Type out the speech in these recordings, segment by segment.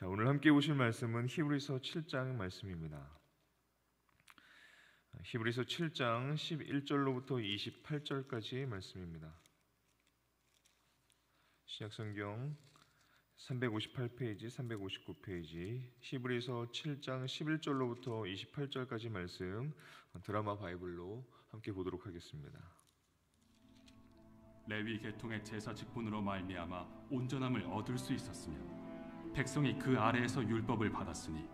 자, 오늘 함께 보실 말씀은 히브리서 7장 말씀입니다. 히브리서 7장 11절로부터 28절까지 말씀입니다. 신약성경 358페이지, 359페이지, 히브리서 7장 11절로부터 28절까지 말씀 드라마 바이블로 함께 보도록 하겠습니다. 레위 계통의 제사 직분으로 말미암아 온전함을 얻을 수 있었으며 백성이 그 아래에서 율법을 받았으니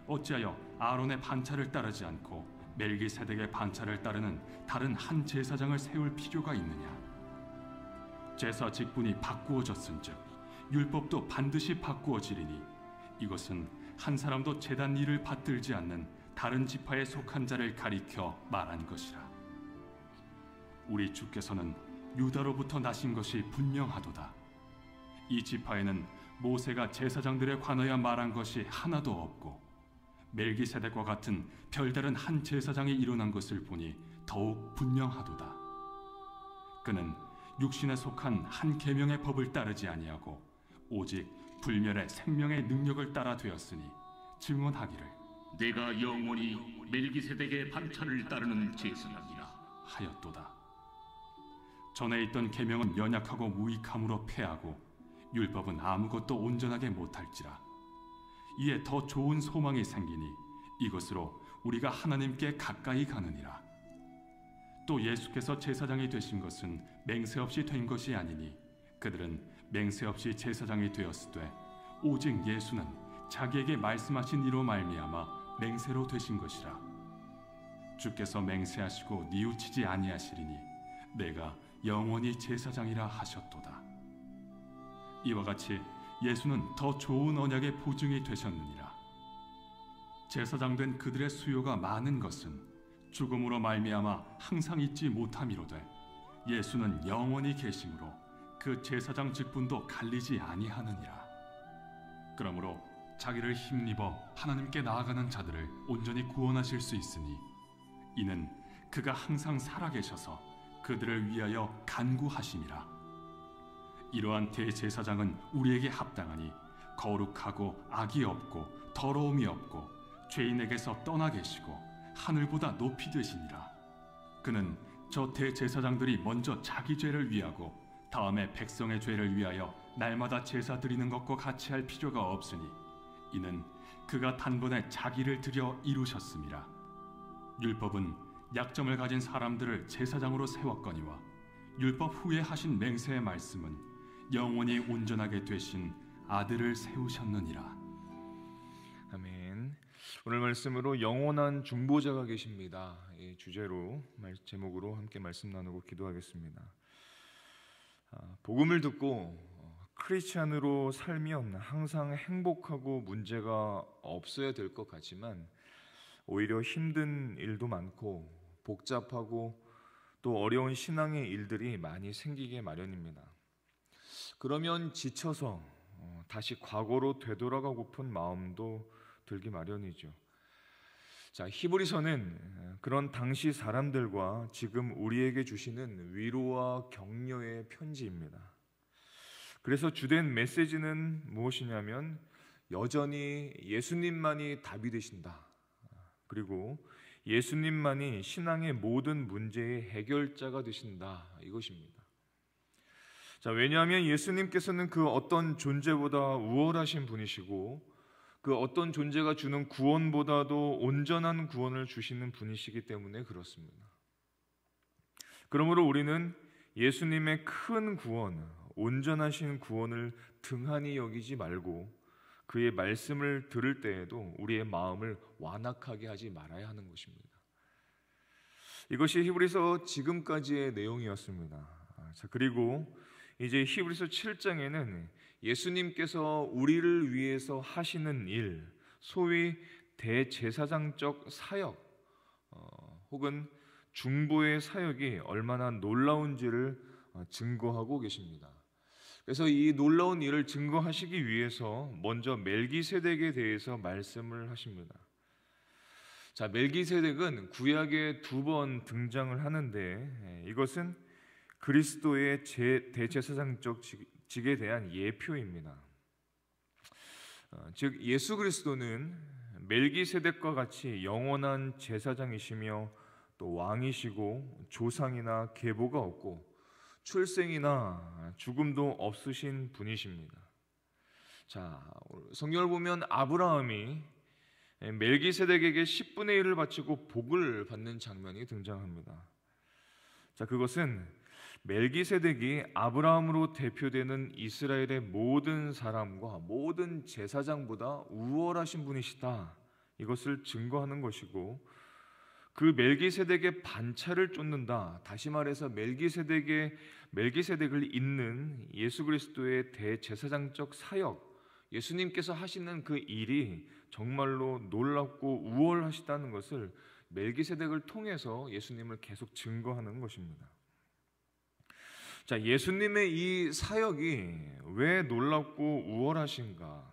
어찌하여 아론의 반차를 따르지 않고 멜기세덱의 반차를 따르는 다른 한 제사장을 세울 필요가 있느냐? 제사 직분이 바꾸어졌은즉 율법도 반드시 바꾸어지리니 이것은 한 사람도 제단 일을 받들지 않는 다른 지파에 속한 자를 가리켜 말한 것이라. 우리 주께서는 유다로부터 나신 것이 분명하도다. 이 지파에는 모세가 제사장들에 관하여 말한 것이 하나도 없고 멜기세덱과 같은 별다른 한 제사장이 일어난 것을 보니 더욱 분명하도다. 그는 육신에 속한 한 계명의 법을 따르지 아니하고 오직 불멸의 생명의 능력을 따라 되었으니 증언하기를 내가 영원히 멜기세덱의 반차를 따르는 제사장이라 하였도다. 전에 있던 계명은 연약하고 무익함으로 패하고 율법은 아무것도 온전하게 못할지라. 이에 더 좋은 소망이 생기니 이것으로 우리가 하나님께 가까이 가느니라. 또 예수께서 제사장이 되신 것은 맹세 없이 된 것이 아니니 그들은 맹세 없이 제사장이 되었으되 오직 예수는 자기에게 말씀하신 이로 말미암아 맹세로 되신 것이라. 주께서 맹세하시고 뉘우치지 아니하시리니 내가 영원히 제사장이라 하셨도다. 이와 같이 예수는 더 좋은 언약의 보증이 되셨느니라. 제사장 된 그들의 수요가 많은 것은 죽음으로 말미암아 항상 있지 못함이로되 예수는 영원히 계심으로 그 제사장 직분도 갈리지 아니하느니라. 그러므로 자기를 힘입어 하나님께 나아가는 자들을 온전히 구원하실 수 있으니 이는 그가 항상 살아계셔서 그들을 위하여 간구하심이라. 이러한 대제사장은 우리에게 합당하니 거룩하고 악이 없고 더러움이 없고 죄인에게서 떠나 계시고 하늘보다 높이 되시니라. 그는 저 대제사장들이 먼저 자기 죄를 위하고 다음에 백성의 죄를 위하여 날마다 제사 드리는 것과 같이 할 필요가 없으니 이는 그가 단번에 자기를 드려 이루셨음이라. 율법은 약점을 가진 사람들을 제사장으로 세웠거니와 율법 후에 하신 맹세의 말씀은 영원히 온전하게 되신 아들을 세우셨느니라. 아멘. 오늘 말씀으로 영원한 중보자가 계십니다. 이 주제로 제목으로 함께 말씀 나누고 기도하겠습니다. 복음을 듣고 크리스찬으로 살면 항상 행복하고 문제가 없어야 될 것 같지만 오히려 힘든 일도 많고 복잡하고 또 어려운 신앙의 일들이 많이 생기게 마련입니다. 그러면 지쳐서 다시 과거로 되돌아가고픈 마음도 들기 마련이죠. 자, 히브리서는 그런 당시 사람들과 지금 우리에게 주시는 위로와 격려의 편지입니다. 그래서 주된 메시지는 무엇이냐면 여전히 예수님만이 답이 되신다. 그리고 예수님만이 신앙의 모든 문제의 해결자가 되신다. 이것입니다. 자, 왜냐하면 예수님께서는 그 어떤 존재보다 우월하신 분이시고 그 어떤 존재가 주는 구원보다도 온전한 구원을 주시는 분이시기 때문에 그렇습니다. 그러므로 우리는 예수님의 큰 구원, 온전하신 구원을 등한히 여기지 말고 그의 말씀을 들을 때에도 우리의 마음을 완악하게 하지 말아야 하는 것입니다. 이것이 히브리서 지금까지의 내용이었습니다. 자, 그리고 이제 히브리서 7장에는 예수님께서 우리를 위해서 하시는 일, 소위 대제사장적 사역 혹은 중보의 사역이 얼마나 놀라운지를 증거하고 계십니다. 그래서 이 놀라운 일을 증거하시기 위해서 먼저 멜기세덱에 대해서 말씀을 하십니다. 자, 멜기세덱은 구약에 2번 등장을 하는데 이것은 그리스도의 대제사장적 직에 대한 예표입니다. 즉 예수 그리스도는 멜기세덱과 같이 영원한 제사장이시며 또 왕이시고 조상이나 계보가 없고 출생이나 죽음도 없으신 분이십니다. 자, 성경을 보면 아브라함이 멜기세덱에게 10분의 1을 바치고 복을 받는 장면이 등장합니다. 자, 그것은 멜기세덱이 아브라함으로 대표되는 이스라엘의 모든 사람과 모든 제사장보다 우월하신 분이시다, 이것을 증거하는 것이고, 그 멜기세덱의 반차를 쫓는다, 다시 말해서 멜기세덱을 잇는 예수 그리스도의 대제사장적 사역, 예수님께서 하시는 그 일이 정말로 놀랍고 우월하시다는 것을 멜기세덱을 통해서 예수님을 계속 증거하는 것입니다. 자, 예수님의 이 사역이 왜 놀랍고 우월하신가?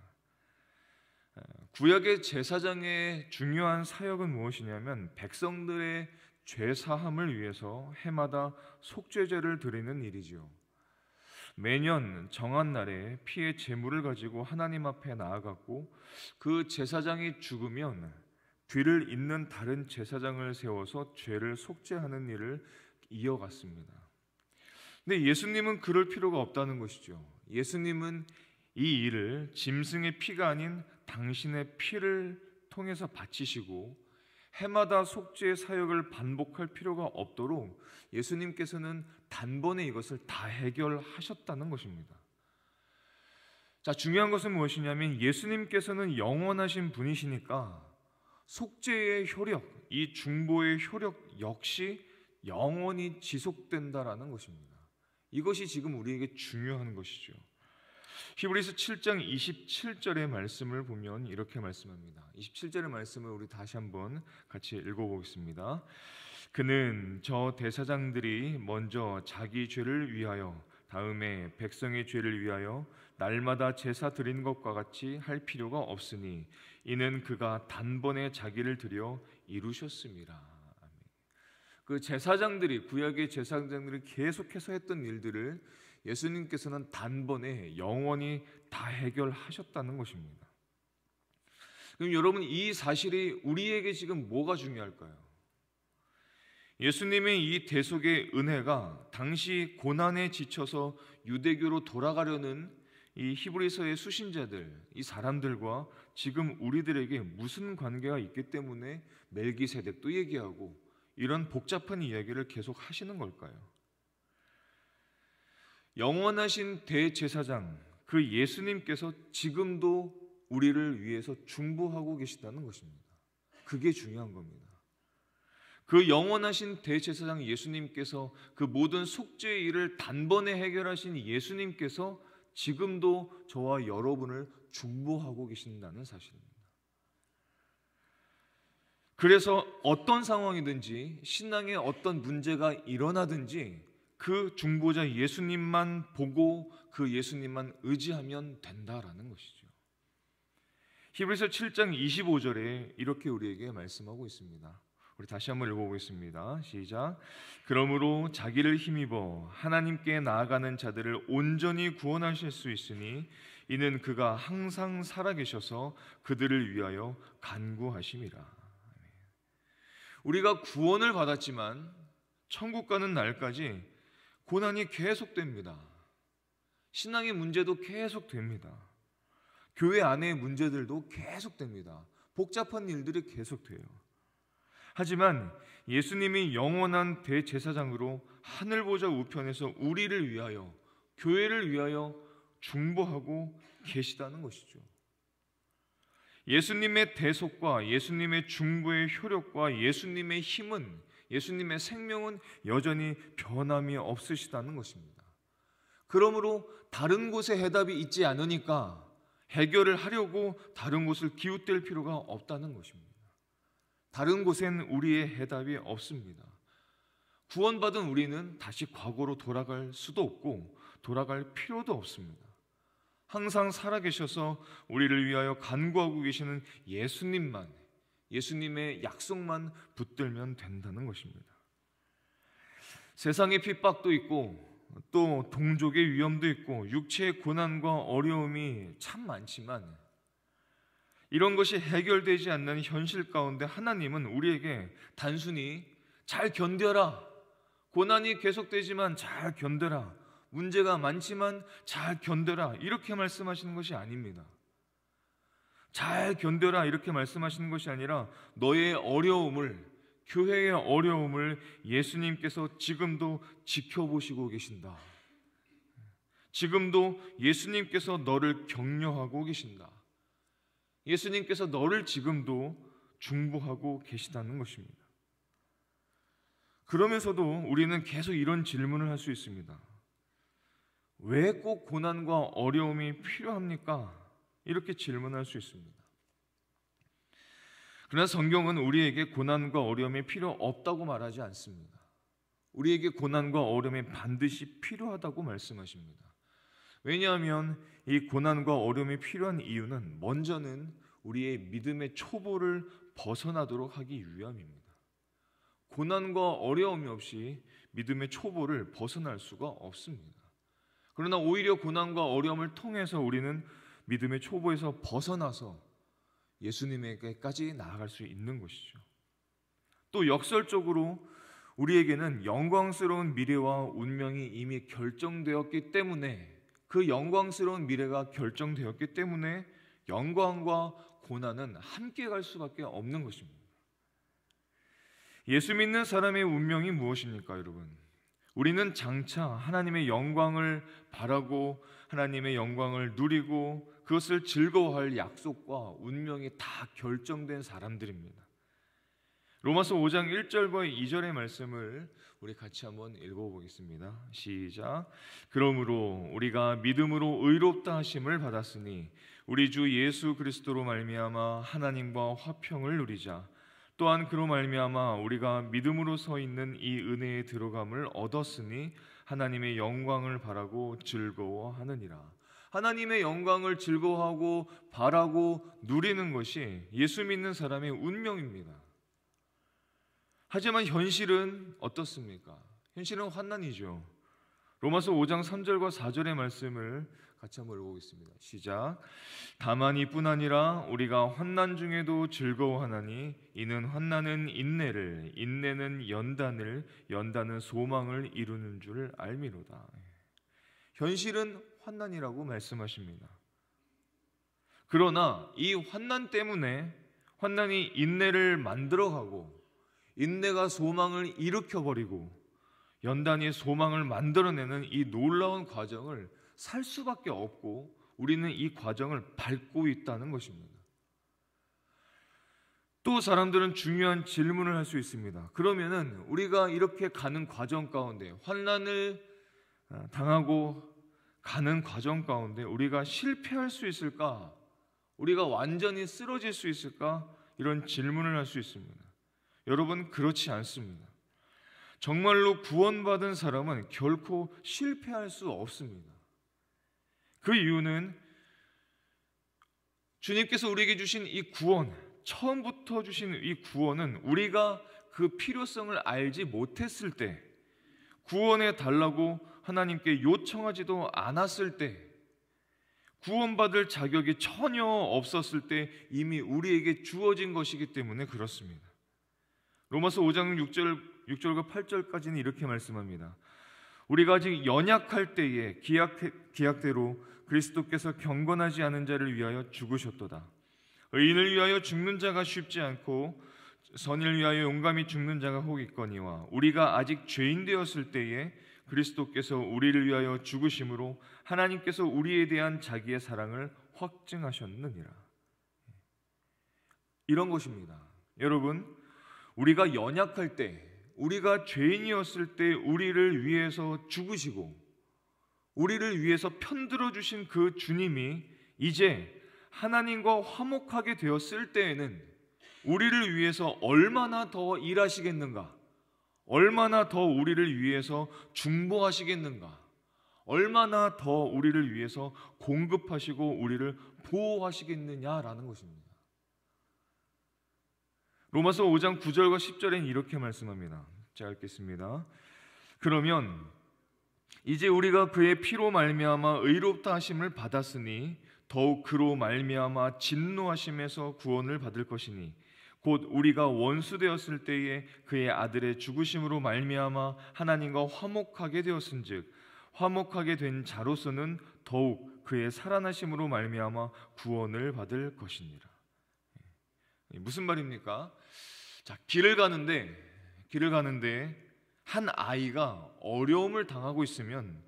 구약의 제사장의 중요한 사역은 무엇이냐면 백성들의 죄 사함을 위해서 해마다 속죄제를 드리는 일이지요. 매년 정한 날에 피의 제물을 가지고 하나님 앞에 나아갔고, 그 제사장이 죽으면 뒤를 잇는 다른 제사장을 세워서 죄를 속죄하는 일을 이어갔습니다. 근데 예수님은 그럴 필요가 없다는 것이죠. 예수님은 이 일을 짐승의 피가 아닌 당신의 피를 통해서 바치시고 해마다 속죄의 사역을 반복할 필요가 없도록 예수님께서는 단번에 이것을 다 해결하셨다는 것입니다. 자, 중요한 것은 무엇이냐면 예수님께서는 영원하신 분이시니까 속죄의 효력, 이 중보의 효력 역시 영원히 지속된다라는 것입니다. 이것이 지금 우리에게 중요한 것이죠. 히브리서 7장 27절의 말씀을 보면 이렇게 말씀합니다. 27절의 말씀을 우리 다시 한번 같이 읽어보겠습니다. 그는 저 대사장들이 먼저 자기 죄를 위하여 다음에 백성의 죄를 위하여 날마다 제사 드린 것과 같이 할 필요가 없으니 이는 그가 단번에 자기를 드려 이루셨습니다. 그 제사장들이, 구약의 제사장들이 계속해서 했던 일들을 예수님께서는 단번에 영원히 다 해결하셨다는 것입니다. 그럼 여러분, 이 사실이 우리에게 지금 뭐가 중요할까요? 예수님의 이 대속의 은혜가 당시 고난에 지쳐서 유대교로 돌아가려는 이 히브리서의 수신자들, 이 사람들과 지금 우리들에게 무슨 관계가 있기 때문에 멜기세덱도 얘기하고 이런 복잡한 이야기를 계속 하시는 걸까요? 영원하신 대제사장, 그 예수님께서 지금도 우리를 위해서 중보하고 계시다는 것입니다. 그게 중요한 겁니다. 그 영원하신 대제사장 예수님께서, 그 모든 속죄의 일을 단번에 해결하신 예수님께서 지금도 저와 여러분을 중보하고 계신다는 사실입니다. 그래서 어떤 상황이든지 신앙에 어떤 문제가 일어나든지 그 중보자 예수님만 보고 그 예수님만 의지하면 된다라는 것이죠. 히브리서 7장 25절에 이렇게 우리에게 말씀하고 있습니다. 우리 다시 한번 읽어보겠습니다. 시작. 그러므로 자기를 힘입어 하나님께 나아가는 자들을 온전히 구원하실 수 있으니 이는 그가 항상 살아계셔서 그들을 위하여 간구하심이라. 우리가 구원을 받았지만 천국 가는 날까지 고난이 계속됩니다. 신앙의 문제도 계속됩니다. 교회 안의 문제들도 계속됩니다. 복잡한 일들이 계속돼요. 하지만 예수님이 영원한 대제사장으로 하늘보좌 우편에서 우리를 위하여, 교회를 위하여 중보하고 계시다는 것이죠. 예수님의 대속과 예수님의 중보의 효력과 예수님의 힘은, 예수님의 생명은 여전히 변함이 없으시다는 것입니다. 그러므로 다른 곳에 해답이 있지 않으니까 해결을 하려고 다른 곳을 기웃댈 필요가 없다는 것입니다. 다른 곳엔 우리의 해답이 없습니다. 구원받은 우리는 다시 과거로 돌아갈 수도 없고 돌아갈 필요도 없습니다. 항상 살아계셔서 우리를 위하여 간구하고 계시는 예수님만, 예수님의 약속만 붙들면 된다는 것입니다. 세상의 핍박도 있고 또 동족의 위험도 있고 육체의 고난과 어려움이 참 많지만 이런 것이 해결되지 않는 현실 가운데 하나님은 우리에게 단순히 잘 견뎌라, 고난이 계속되지만 잘 견뎌라, 문제가 많지만 잘 견뎌라, 이렇게 말씀하시는 것이 아닙니다. 잘 견뎌라 이렇게 말씀하시는 것이 아니라 너의 어려움을, 교회의 어려움을 예수님께서 지금도 지켜보시고 계신다. 지금도 예수님께서 너를 격려하고 계신다. 예수님께서 너를 지금도 중보하고 계시다는 것입니다. 그러면서도 우리는 계속 이런 질문을 할 수 있습니다. 왜 꼭 고난과 어려움이 필요합니까? 이렇게 질문할 수 있습니다. 그러나 성경은 우리에게 고난과 어려움이 필요 없다고 말하지 않습니다. 우리에게 고난과 어려움이 반드시 필요하다고 말씀하십니다. 왜냐하면 이 고난과 어려움이 필요한 이유는 먼저는 우리의 믿음의 초보를 벗어나도록 하기 위함입니다. 고난과 어려움이 없이 믿음의 초보를 벗어날 수가 없습니다. 그러나 오히려 고난과 어려움을 통해서 우리는 믿음의 초보에서 벗어나서 예수님에게까지 나아갈 수 있는 것이죠. 또 역설적으로 우리에게는 영광스러운 미래와 운명이 이미 결정되었기 때문에, 그 영광스러운 미래가 결정되었기 때문에 영광과 고난은 함께 갈 수밖에 없는 것입니다. 예수 믿는 사람의 운명이 무엇입니까, 여러분? 우리는 장차 하나님의 영광을 바라고 하나님의 영광을 누리고 그것을 즐거워할 약속과 운명이 다 결정된 사람들입니다. 로마서 5장 1절과 2절의 말씀을 우리 같이 한번 읽어보겠습니다. 시작. 그러므로 우리가 믿음으로 의롭다 하심을 받았으니 우리 주 예수 그리스도로 말미암아 하나님과 화평을 누리자. 또한 그로 말미암아 우리가 믿음으로 서 있는 이 은혜에 들어감을 얻었으니 하나님의 영광을 바라고 즐거워하느니라. 하나님의 영광을 즐거워하고 바라고 누리는 것이 예수 믿는 사람의 운명입니다. 하지만 현실은 어떻습니까? 현실은 환난이죠. 로마서 5장 3절과 4절의 말씀을 같이 한번 읽어보겠습니다. 시작. 다만 이뿐 아니라 우리가 환난 중에도 즐거워하나니 이는 환난은 인내를, 인내는 연단을, 연단은 소망을 이루는 줄 알미로다. 현실은 환난이라고 말씀하십니다. 그러나 이 환난 때문에 환난이 인내를 만들어가고 인내가 소망을 일으켜버리고 연단이 소망을 만들어내는 이 놀라운 과정을 살 수밖에 없고 우리는 이 과정을 밟고 있다는 것입니다. 또 사람들은 중요한 질문을 할 수 있습니다. 그러면은 우리가 이렇게 가는 과정 가운데, 환난을 당하고 가는 과정 가운데 우리가 실패할 수 있을까? 우리가 완전히 쓰러질 수 있을까? 이런 질문을 할 수 있습니다. 여러분, 그렇지 않습니다. 정말로 구원받은 사람은 결코 실패할 수 없습니다. 그 이유는 주님께서 우리에게 주신 이 구원, 처음부터 주신 이 구원은 우리가 그 필요성을 알지 못했을 때, 구원해 달라고 하나님께 요청하지도 않았을 때, 구원받을 자격이 전혀 없었을 때 이미 우리에게 주어진 것이기 때문에 그렇습니다. 로마서 5장 6절과 8절까지는 이렇게 말씀합니다. 우리가 아직 연약할 때에 기약대로 그리스도께서 경건하지 않은 자를 위하여 죽으셨도다. 의인을 위하여 죽는 자가 쉽지 않고 선인을 위하여 용감히 죽는 자가 혹 있거니와 우리가 아직 죄인 되었을 때에 그리스도께서 우리를 위하여 죽으심으로 하나님께서 우리에 대한 자기의 사랑을 확증하셨느니라. 이런 것입니다. 여러분, 우리가 연약할 때, 우리가 죄인이었을 때 우리를 위해서 죽으시고 우리를 위해서 편들어 주신 그 주님이 이제 하나님과 화목하게 되었을 때에는 우리를 위해서 얼마나 더 일하시겠는가? 얼마나 더 우리를 위해서 중보하시겠는가? 얼마나 더 우리를 위해서 공급하시고 우리를 보호하시겠느냐라는 것입니다. 로마서 5장 9절과 10절엔 이렇게 말씀합니다. 제가 읽겠습니다. 그러면 이제 우리가 그의 피로 말미암아 의롭다 하심을 받았으니 더욱 그로 말미암아 진노하심에서 구원을 받을 것이니 곧 우리가 원수 되었을 때에 그의 아들의 죽으심으로 말미암아 하나님과 화목하게 되었은즉 화목하게 된 자로서는 더욱 그의 살아나심으로 말미암아 구원을 받을 것이니라. 무슨 말입니까? 자, 길을 가는데 한 아이가 어려움을 당하고 있으면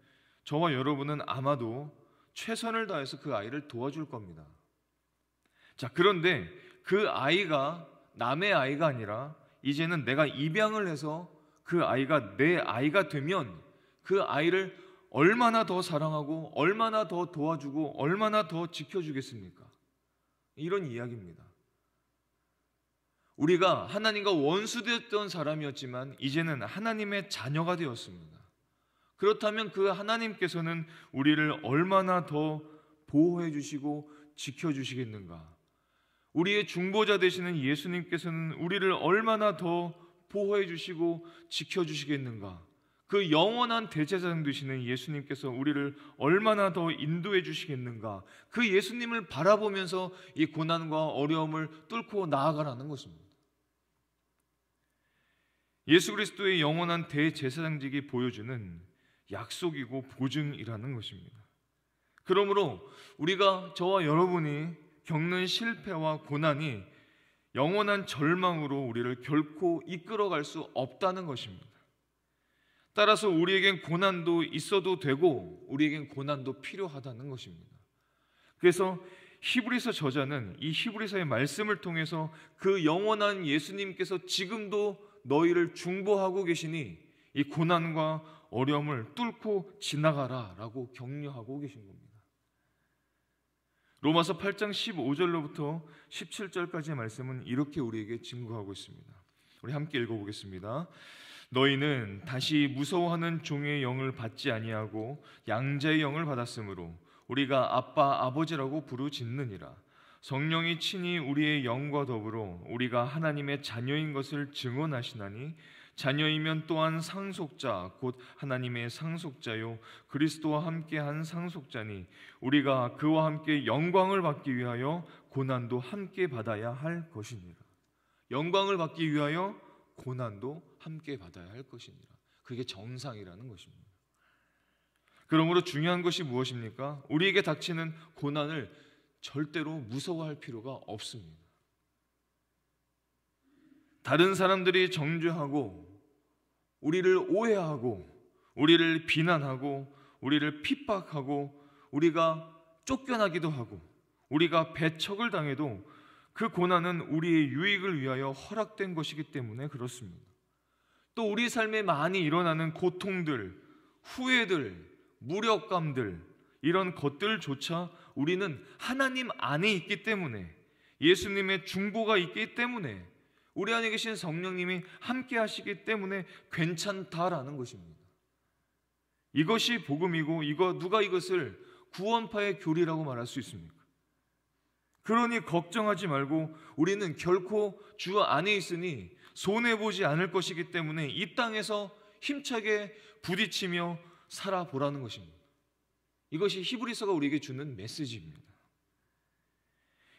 저와 여러분은 아마도 최선을 다해서 그 아이를 도와줄 겁니다. 자, 그런데 그 아이가 남의 아이가 아니라 이제는 내가 입양을 해서 그 아이가 내 아이가 되면 그 아이를 얼마나 더 사랑하고 얼마나 더 도와주고 얼마나 더 지켜주겠습니까? 이런 이야기입니다. 우리가 하나님과 원수되었던 사람이었지만 이제는 하나님의 자녀가 되었습니다. 그렇다면 그 하나님께서는 우리를 얼마나 더 보호해 주시고 지켜 주시겠는가? 우리의 중보자 되시는 예수님께서는 우리를 얼마나 더 보호해 주시고 지켜 주시겠는가? 그 영원한 대제사장 되시는 예수님께서 우리를 얼마나 더 인도해 주시겠는가? 그 예수님을 바라보면서 이 고난과 어려움을 뚫고 나아가라는 것입니다. 예수 그리스도의 영원한 대제사장직이 보여주는 약속이고 보증이라는 것입니다. 그러므로 우리가 저와 여러분이 겪는 실패와 고난이 영원한 절망으로 우리를 결코 이끌어갈 수 없다는 것입니다. 따라서 우리에겐 고난도 있어도 되고 우리에겐 고난도 필요하다는 것입니다. 그래서 히브리서 저자는 이 히브리서의 말씀을 통해서 그 영원한 예수님께서 지금도 너희를 중보하고 계시니 이 고난과 어려움을 뚫고 지나가라 라고 격려하고 계신 겁니다. 로마서 8장 15절로부터 17절까지의 말씀은 이렇게 우리에게 증거하고 있습니다. 우리 함께 읽어보겠습니다. 너희는 다시 무서워하는 종의 영을 받지 아니하고 양자의 영을 받았으므로 우리가 아빠 아버지라고 부르짖느니라. 성령이 친히 우리의 영과 더불어 우리가 하나님의 자녀인 것을 증언하시나니 자녀이면 또한 상속자 곧 하나님의 상속자요 그리스도와 함께한 상속자니 우리가 그와 함께 영광을 받기 위하여 고난도 함께 받아야 할 것이니라. 영광을 받기 위하여 고난도 함께 받아야 할 것이니라. 그게 정상이라는 것입니다. 그러므로 중요한 것이 무엇입니까? 우리에게 닥치는 고난을 절대로 무서워할 필요가 없습니다. 다른 사람들이 정죄하고 우리를 오해하고 우리를 비난하고 우리를 핍박하고 우리가 쫓겨나기도 하고 우리가 배척을 당해도 그 고난은 우리의 유익을 위하여 허락된 것이기 때문에 그렇습니다. 또 우리 삶에 많이 일어나는 고통들, 후회들, 무력감들 이런 것들조차 우리는 하나님 안에 있기 때문에 예수님의 중보가 있기 때문에 우리 안에 계신 성령님이 함께 하시기 때문에 괜찮다라는 것입니다. 이것이 복음이고 누가 이것을 구원파의 교리라고 말할 수 있습니까? 그러니 걱정하지 말고 우리는 결코 주 안에 있으니 손해보지 않을 것이기 때문에 이 땅에서 힘차게 부딪히며 살아보라는 것입니다. 이것이 히브리서가 우리에게 주는 메시지입니다.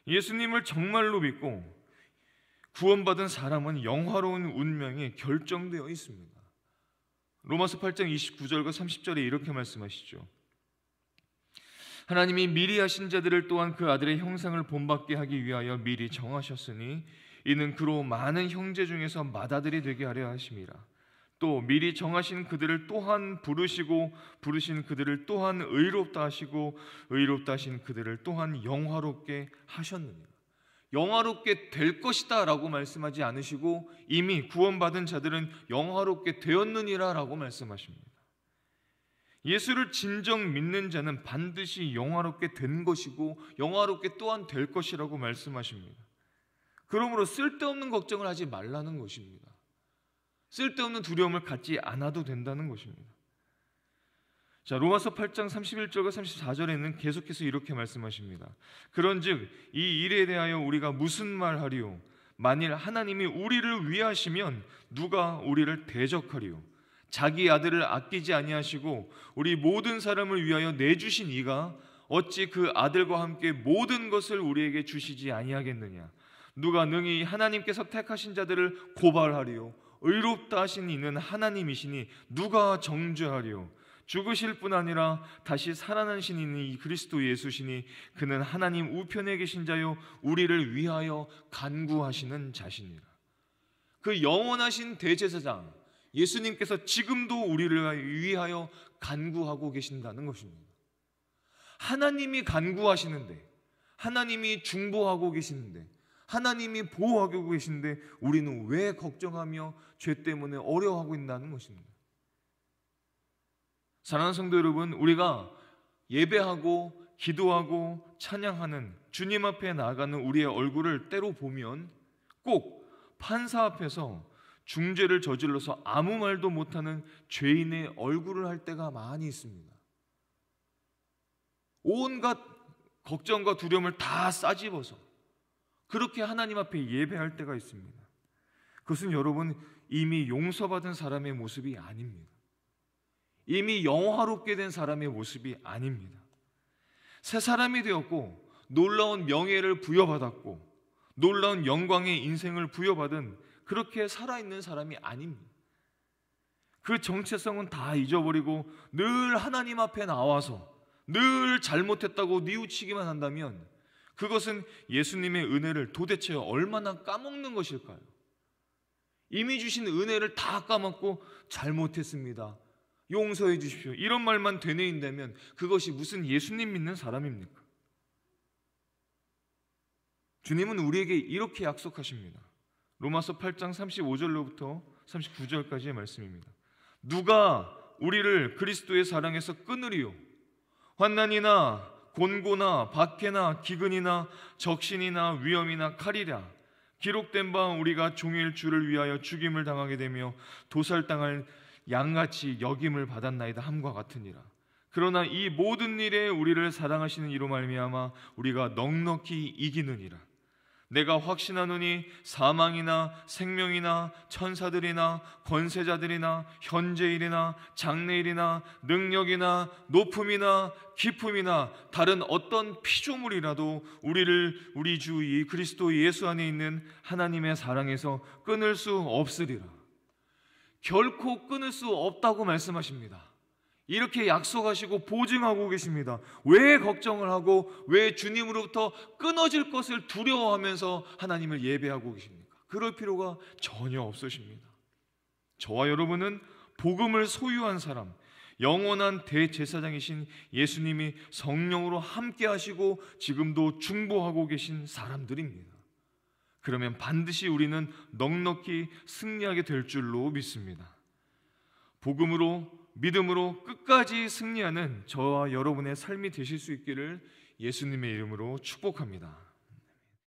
예수님을 정말로 믿고 구원받은 사람은 영화로운 운명이 결정되어 있습니다. 로마서 8장 29절과 30절에 이렇게 말씀하시죠. 하나님이 미리 하신 자들을 또한 그 아들의 형상을 본받게 하기 위하여 미리 정하셨으니 이는 그로 많은 형제 중에서 맏아들이 되게 하려 하심이라. 또 미리 정하신 그들을 또한 부르시고 부르신 그들을 또한 의롭다 하시고 의롭다 하신 그들을 또한 영화롭게 하셨느니라. 영화롭게 될 것이다 라고 말씀하지 않으시고 이미 구원받은 자들은 영화롭게 되었느니라 라고 말씀하십니다. 예수를 진정 믿는 자는 반드시 영화롭게 된 것이고 영화롭게 또한 될 것이라고 말씀하십니다. 그러므로 쓸데없는 걱정을 하지 말라는 것입니다. 쓸데없는 두려움을 갖지 않아도 된다는 것입니다. 자, 로마서 8장 31절과 34절에는 계속해서 이렇게 말씀하십니다. 그런즉 이 일에 대하여 우리가 무슨 말하리요? 만일 하나님이 우리를 위하시면 누가 우리를 대적하리요? 자기 아들을 아끼지 아니하시고 우리 모든 사람을 위하여 내주신 이가 어찌 그 아들과 함께 모든 것을 우리에게 주시지 아니하겠느냐? 누가 능히 하나님께서 택하신 자들을 고발하리요? 의롭다 하신 이는 하나님이시니 누가 정죄하리요? 죽으실 뿐 아니라 다시 살아나신 이니 그리스도 예수시니 그는 하나님 우편에 계신 자요 우리를 위하여 간구하시는 자시니라. 그 영원하신 대제사장 예수님께서 지금도 우리를 위하여 간구하고 계신다는 것입니다. 하나님이 간구하시는데, 하나님이 중보하고 계시는데, 하나님이 보호하고 계신데 우리는 왜 걱정하며 죄 때문에 어려워하고 있다는 것입니다. 사랑하는 성도 여러분, 우리가 예배하고 기도하고 찬양하는 주님 앞에 나아가는 우리의 얼굴을 때로 보면 꼭 판사 앞에서 중죄를 저질러서 아무 말도 못하는 죄인의 얼굴을 할 때가 많이 있습니다. 온갖 걱정과 두려움을 다 싸집어서 그렇게 하나님 앞에 예배할 때가 있습니다. 그것은 여러분 이미 용서받은 사람의 모습이 아닙니다. 이미 영화롭게 된 사람의 모습이 아닙니다. 새 사람이 되었고 놀라운 명예를 부여받았고 놀라운 영광의 인생을 부여받은 그렇게 살아있는 사람이 아닙니다. 그 정체성은 다 잊어버리고 늘 하나님 앞에 나와서 늘 잘못했다고 뉘우치기만 한다면 그것은 예수님의 은혜를 도대체 얼마나 까먹는 것일까요? 이미 주신 은혜를 다 까먹고 잘못했습니다, 용서해 주십시오, 이런 말만 되뇌인다면 그것이 무슨 예수님 믿는 사람입니까? 주님은 우리에게 이렇게 약속하십니다. 로마서 8장 35절로부터 39절까지의 말씀입니다. 누가 우리를 그리스도의 사랑에서 끊으리요? 환난이나 곤고나 박해나 기근이나 적신이나 위험이나 칼이라. 기록된 바 우리가 종일 주를 위하여 죽임을 당하게 되며 도살당할 양같이 여김을 받았나이다 함과 같으니라. 그러나 이 모든 일에 우리를 사랑하시는 이로 말미암아 우리가 넉넉히 이기느니라. 내가 확신하노니 사망이나 생명이나 천사들이나 권세자들이나 현재일이나 장래일이나 능력이나 높음이나 깊음이나 다른 어떤 피조물이라도 우리를 우리 주 이 그리스도 예수 안에 있는 하나님의 사랑에서 끊을 수 없으리라. 결코 끊을 수 없다고 말씀하십니다. 이렇게 약속하시고 보증하고 계십니다. 왜 걱정을 하고 왜 주님으로부터 끊어질 것을 두려워하면서 하나님을 예배하고 계십니까? 그럴 필요가 전혀 없으십니다. 저와 여러분은 복음을 소유한 사람, 영원한 대제사장이신 예수님이 성령으로 함께 하시고 지금도 중보하고 계신 사람들입니다. 그러면 반드시 우리는 넉넉히 승리하게 될 줄로 믿습니다. 복음으로 믿음으로 끝까지 승리하는 저와 여러분의 삶이 되실 수 있기를 예수님의 이름으로 축복합니다.